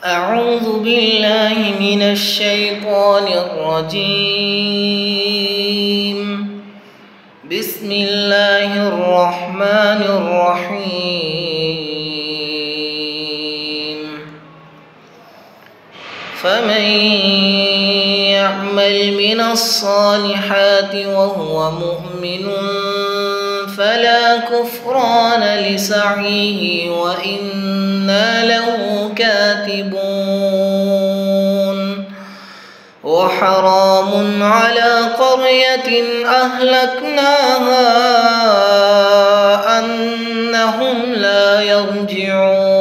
أعوذ بالله من الشيطان الرجيم. بسم الله الرحمن الرحيم. فمن يعمل من الصالحات وهو مؤمن فلا كفران لسعيه وإنا له كاتبون. وحرام على قرية أهلكناها أنهم لا يرجعون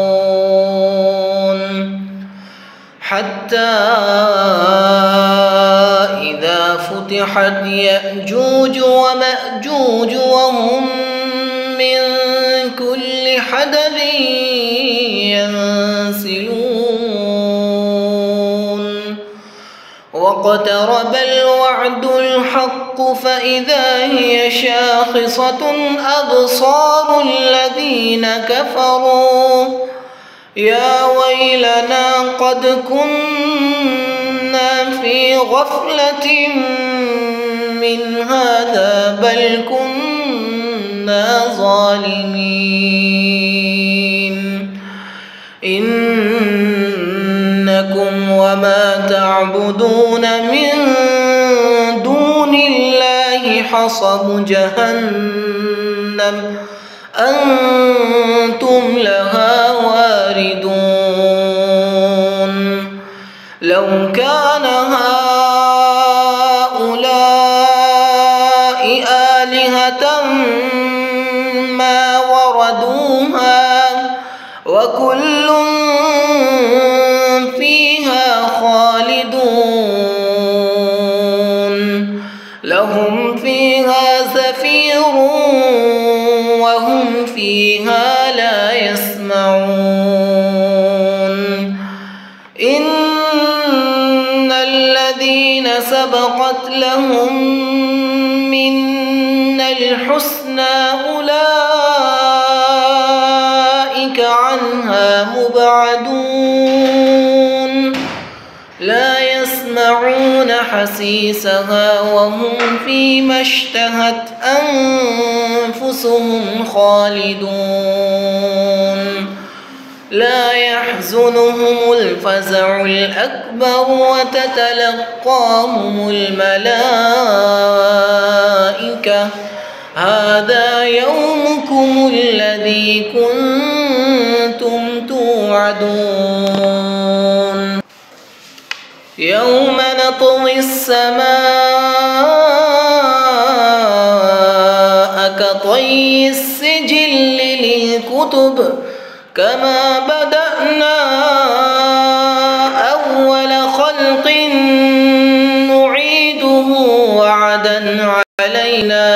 حتى إذا فتحت يأجوج ومأجوج وهم من كل حدب ينسلون واقترب الوعد الحق فإذا هي شاخصة أبصار الذين كفروا يا ويلنا قد كنا في غفلة من هذا بل كنا ظالمين. إنكم وما تعبدون من دون الله حصب جهنم أنتم لها واردون. لو كان هؤلاء آلهة ما وردوها وكل فيها خالدون لهم فيها زفير وهم فيها لا يسمعون. إن الذين سبقت لهم منا الحسنى أولئك عنها مبعدون لا يسمعون حسيسها وهم فيما اشتهت أنفسهم خالدون. لا يحزنهم الفزع الأكبر وتتلقاهم الملائكة هذا يومكم الذي كنتم توعدون. يوم نطوي السماء كطي السجل للكتب كما بدأنا أول خلق نعيده وعدا علينا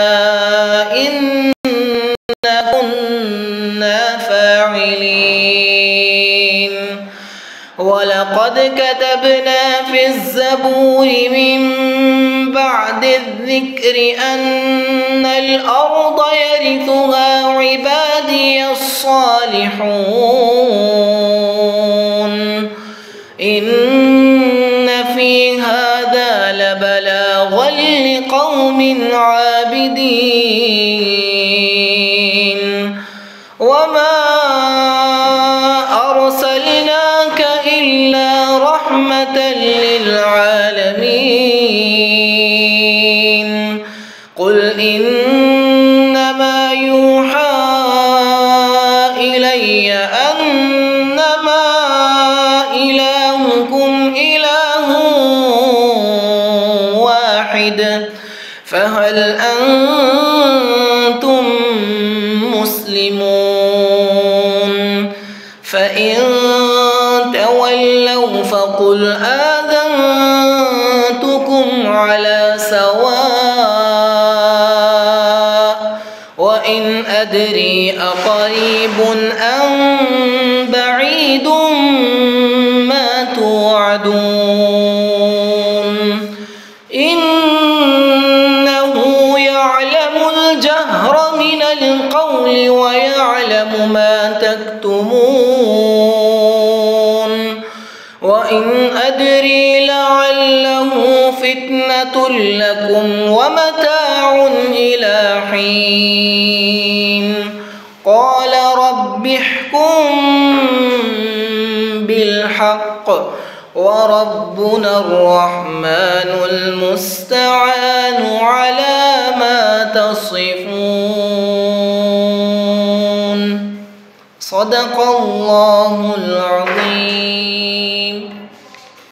إنا كنا فاعلين. ولقد كتبنا في الزبور من بعد الذكر أن الأرض يرثها عبادي الصالحون. إن في هذا لبلاغا لقوم عابدين. وما أرسلناك إلا رحمة للعالمين. قل إنما يوحى إلي أنما إلهكم إله واحد فهل أنتم مسلمون؟ فإن تولوا فقل آذنتكم على سواء وإن أدري أقريب أم بعيد ما توعدون. إنه يعلم الجهر من القول ويعلم ما تكتمون. وإن أدري لعله فتنة لكم ومتاع إلى حين قال رب احكم بالحق وربنا الرحمن المستعان على ما تصفون. صدق الله العظيم.